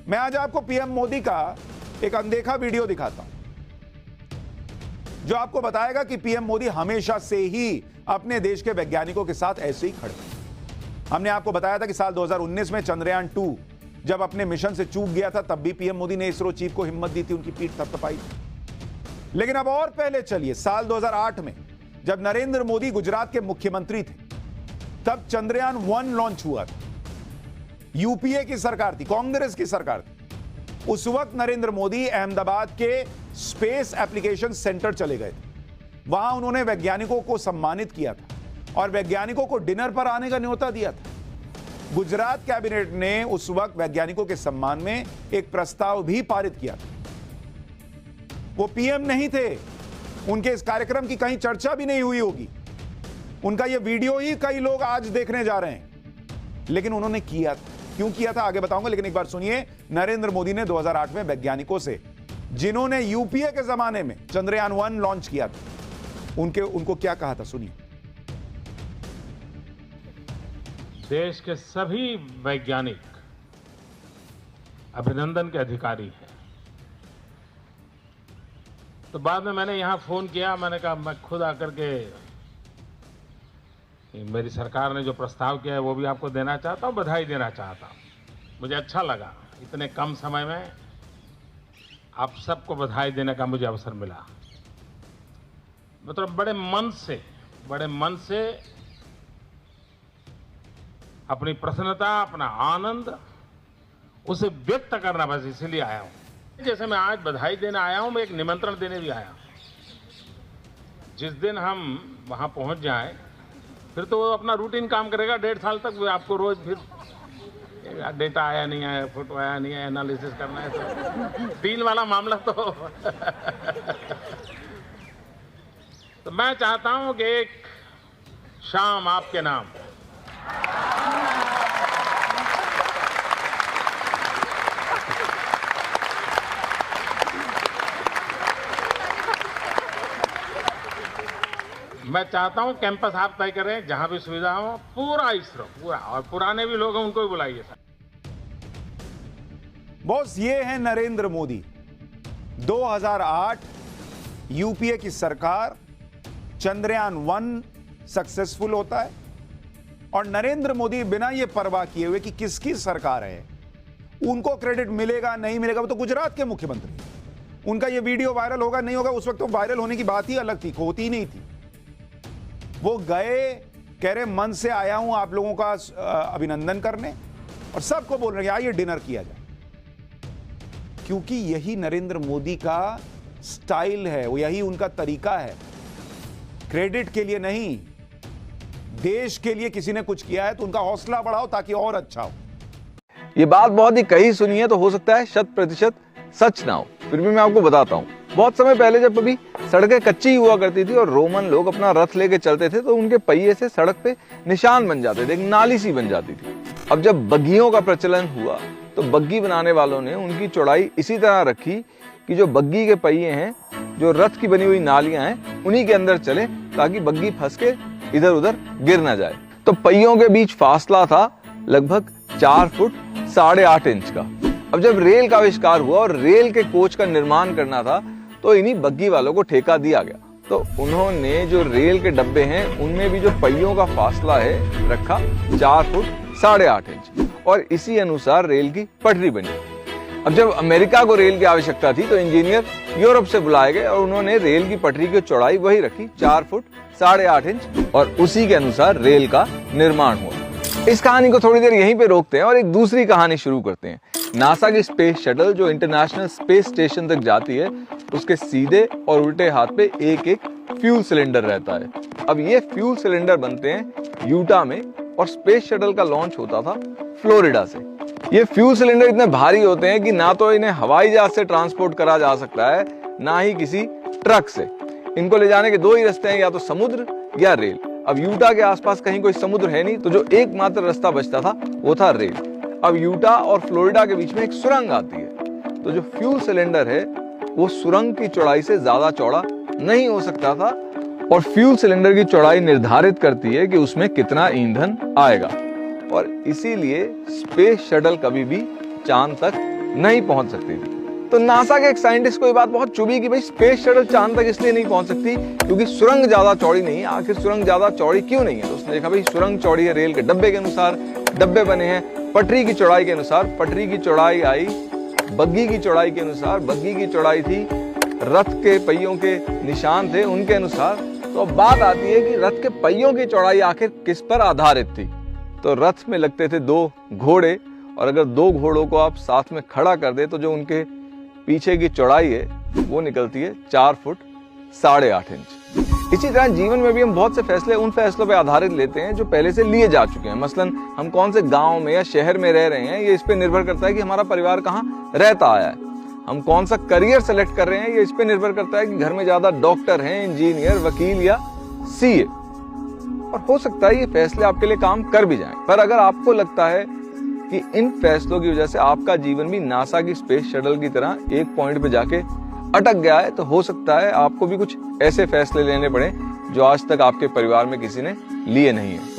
मैं आज आपको पीएम मोदी का एक अनदेखा वीडियो दिखाता हूं जो आपको बताएगा कि पीएम मोदी हमेशा से ही अपने देश के वैज्ञानिकों के साथ ऐसे ही खड़े हैं। हमने आपको बताया था कि साल 2019 में चंद्रयान 2 जब अपने मिशन से चूक गया था, तब भी पीएम मोदी ने इसरो चीफ को हिम्मत दी थी, उनकी पीठ थपथपाई थी। लेकिन अब और पहले चलिए, साल 2008 में जब नरेंद्र मोदी गुजरात के मुख्यमंत्री थे, तब चंद्रयान 1 लॉन्च हुआ था। यूपीए की सरकार थी, कांग्रेस की सरकार थी। उस वक्त नरेंद्र मोदी अहमदाबाद के स्पेस एप्लीकेशन सेंटर चले गए थे। वहां उन्होंने वैज्ञानिकों को सम्मानित किया था और वैज्ञानिकों को डिनर पर आने का न्योता दिया था। गुजरात कैबिनेट ने उस वक्त वैज्ञानिकों के सम्मान में एक प्रस्ताव भी पारित किया था। वो पीएम नहीं थे, उनके इस कार्यक्रम की कहीं चर्चा भी नहीं हुई होगी, उनका ये वीडियो ही कई लोग आज देखने जा रहे हैं, लेकिन उन्होंने किया था। क्यों किया था आगे बताऊंगा, लेकिन एक बार सुनिए नरेंद्र मोदी ने 2008 में वैज्ञानिकों से, जिन्होंने यूपीए के जमाने में चंद्रयान 1 लॉन्च किया था, उनको क्या कहा था, सुनिए। देश के सभी वैज्ञानिक अभिनंदन के अधिकारी हैं। तो बाद में मैंने यहां फोन किया, मैंने कहा मैं खुद आकर के मेरी सरकार ने जो प्रस्ताव किया है वो भी आपको देना चाहता हूं, बधाई देना चाहता हूं। मुझे अच्छा लगा इतने कम समय में आप सबको बधाई देने का मुझे अवसर मिला। मतलब बड़े मन से अपनी प्रसन्नता, अपना आनंद उसे व्यक्त करना, बस इसीलिए आया हूं। जैसे मैं आज बधाई देने आया हूं, मैं एक निमंत्रण देने भी आया हूं। जिस दिन हम वहां पहुंच जाएं, फिर तो वो अपना रूटीन काम करेगा 1.5 साल तक। आपको रोज फिर डेटा आया नहीं आया, फोटो आया नहीं आया, एनालिसिस करना है। तो 3 वाला मामला तो मैं चाहता हूं कि एक शाम आपके नाम मैं चाहता हूं कैंपस आप तय करें, जहां भी सुविधा हो, पूरा इसरो पूरा, और पुराने भी लोग हैं उनको भी बुलाइए। बॉस, ये है नरेंद्र मोदी। 2008 यूपीए की सरकार, चंद्रयान 1 सक्सेसफुल होता है और नरेंद्र मोदी बिना ये परवाह किए हुए कि किसकी सरकार है, उनको क्रेडिट मिलेगा नहीं मिलेगा, वो तो गुजरात के मुख्यमंत्री, उनका ये वीडियो वायरल होगा नहीं होगा, उस वक्त तो वायरल होने की बात ही अलग थी, होती ही नहीं थी। वो गए, कह रहे मन से आया हूं आप लोगों का अभिनंदन करने, और सबको बोल रहे हैं आइए डिनर किया जाए, क्योंकि यही नरेंद्र मोदी का स्टाइल है, वो यही उनका तरीका है। क्रेडिट के लिए नहीं, देश के लिए किसी ने कुछ किया है तो उनका हौसला बढ़ाओ ताकि और अच्छा हो। ये बात बहुत ही कही सुनी है, तो हो सकता है 100% सच ना हो, फिर भी मैं आपको बताता हूँ। बहुत समय पहले जब कभी सड़कें कच्ची हुआ करती थी और रोमन लोग अपना रथ लेके चलते थे, तो उनके पहिए से सड़क पे निशान बन जाते थे, एक नाली सी बन जाती थी। अब जब बग्गियों का प्रचलन हुआ, तो बग्गी बनाने वालों ने उनकी चौड़ाई इसी तरह रखी कि जो बग्गी के पहिए हैं, जो रथ की बनी हुई नालियां हैं, उन्हीं के अंदर चले, ताकि बग्गी फंस के इधर उधर गिर ना जाए। तो पहियों के बीच फासला था लगभग 4 फुट 8.5 इंच का। अब जब रेल का आविष्कार हुआ और रेल के कोच का निर्माण करना था, तो इन्हीं बग्गी वालों को ठेका दिया गया। तो उन्होंने जो रेल के डब्बे हैं, उनमें भी जो पहियों का फासला है रखा 4 फुट 8.5 इंच, और इसी अनुसार रेल की पटरी बनी। अब जब अमेरिका को रेल की आवश्यकता थी, तो इंजीनियर यूरोप से बुलाए गए और उन्होंने रेल की पटरी की चौड़ाई वही रखी 4 फुट 8.5 इंच, और उसी के अनुसार रेल का निर्माण हुआ। इस कहानी को थोड़ी देर यहीं पे रोकते हैं और एक दूसरी कहानी शुरू करते हैं। नासा की स्पेस शटल जो इंटरनेशनल स्पेस स्टेशन तक जाती है, उसके सीधे और उल्टे हाथ पे एक एक फ्यूल सिलेंडर रहता है। अब ये फ्यूल सिलेंडर बनते हैं यूटा में, और स्पेस शटल का लॉन्च होता था फ्लोरिडा से। ये फ्यूल सिलेंडर इतने भारी होते हैं कि ना तो इन्हें हवाई जहाज से ट्रांसपोर्ट करा जा सकता है, ना ही किसी ट्रक से। इनको ले जाने के 2 ही रास्ते हैं, या तो समुद्र या रेल। अब यूटा के आसपास कहीं कोई समुद्र है नहीं, तो जो एकमात्र रास्ता बचता था वो था रेल। अब यूटा और फ्लोरिडा के बीच में एक सुरंग आती है, तो जो फ्यूल सिलेंडर है वो सुरंग की चौड़ाई से ज्यादा चौड़ा नहीं हो सकता था, और फ्यूल सिलेंडर की चौड़ाई निर्धारित करती है कि उसमें कितना ईंधन आएगा, और इसीलिए स्पेस शटल कभी भी चांद तक नहीं पहुंच सकती थी। तो नासा के एक साइंटिस्ट को ये बात बहुत चुभी कि भाई स्पेस शटल चांद तक इसलिए नहीं पहुंच सकती क्योंकि सुरंग ज्यादा चौड़ी नहीं है। आखिर सुरंग ज्यादा चौड़ी क्यों नहीं है? तो उसने देखा भाई सुरंग चौड़ी है रेल के डब्बे के अनुसार, डब्बे बने हैं पटरी की चौड़ाई के अनुसार, पटरी की चौड़ाई आई बग्गी की चौड़ाई के अनुसार, बग्गी की चौड़ाई थी रथ के पहियों के निशान थे उनके अनुसार। तो अब बात आती है कि रथ के पहियों की चौड़ाई आखिर किस पर आधारित थी? तो रथ में लगते थे 2 घोड़े, और अगर 2 घोड़ों को आप साथ में खड़ा कर दे तो जो उनके पीछे की चौड़ाई है वो निकलती है 4 फुट 8.5 इंच। इसी तरह जीवन में भी हम बहुत से फैसले उन फैसलों पर आधारित लेते हैं जो पहले से लिए जा चुके हैं। मसलन हम कौन से गांव में या शहर में रह रहे हैं, ये इस पे निर्भर करता है कि हमारा परिवार कहाँ रहता आया है। हम कौन सा करियर सेलेक्ट कर रहे हैं, ये इस पे निर्भर करता है कि घर में ज्यादा डॉक्टर हैं, इंजीनियर, वकील या सीए। और हो सकता है ये फैसले आपके लिए काम कर भी जाएं, पर अगर आपको लगता है कि इन फैसलों की वजह से आपका जीवन भी नासा की स्पेस शटल की तरह एक पॉइंट पे जाके अटक गया है, तो हो सकता है आपको भी कुछ ऐसे फैसले लेने पड़े जो आज तक आपके परिवार में किसी ने लिए नहीं है।